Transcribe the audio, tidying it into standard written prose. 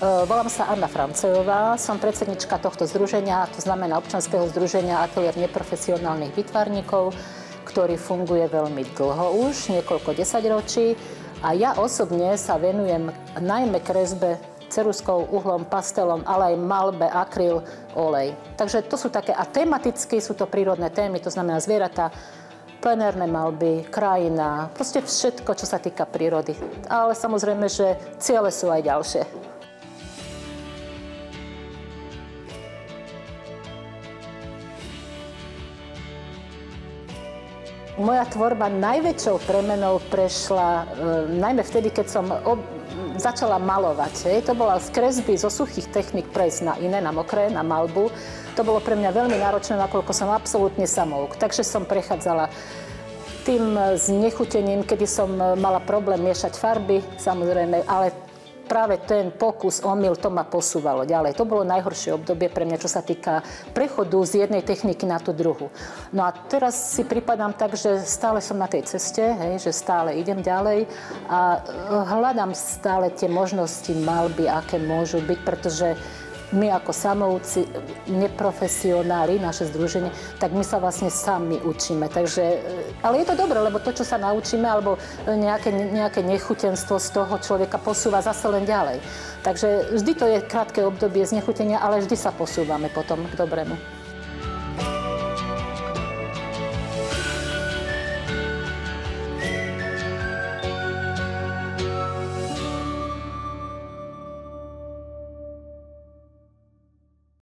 Volám sa Anna Francejová, som predsednička tohto združenia, to znamená občianskeho združenia Ateliér neprofesionálnych výtvarníkov, ktorý funguje veľmi dlho už, niekoľko desaťročí. A ja osobne sa venujem najmä kresbe ceruzkou, uhlom, pastelom, ale aj malbe, akryl, olej. Takže to sú také, a tematicky sú to prírodné témy, to znamená zvieratá, plenérne malby, krajina, proste všetko, čo sa týka prírody. Ale samozrejme, že ciele sú aj ďalšie. Moja tvorba najväčšou premenou prešla najmä vtedy, keď som začala malovať. To bola z kresby zo suchých techník prejsť na iné, na mokré, na malbu. To bolo pre mňa veľmi náročné, nakoľko som absolútne samouk. Takže som prechádzala tým znechutením, kedy som mala problém miešať farby, samozrejme, ale práve ten pokus, omyl, to ma posúvalo ďalej. To bolo najhoršie obdobie pre mňa, čo sa týka prechodu z jednej techniky na tú druhu. No a teraz si pripadám tak, že stále som na tej ceste, že stále idem ďalej a hľadám stále tie možnosti malby, aké môžu byť, pretože my ako samoúci, neprofesionáli, naše združenie, tak my sa vlastne sami učíme. Takže, ale je to dobré, lebo to, čo sa naučíme, alebo nejaké nechutenstvo z toho človeka posúva zase len ďalej. Takže vždy to je krátke obdobie znechutenia, ale vždy sa posúvame potom k dobrému.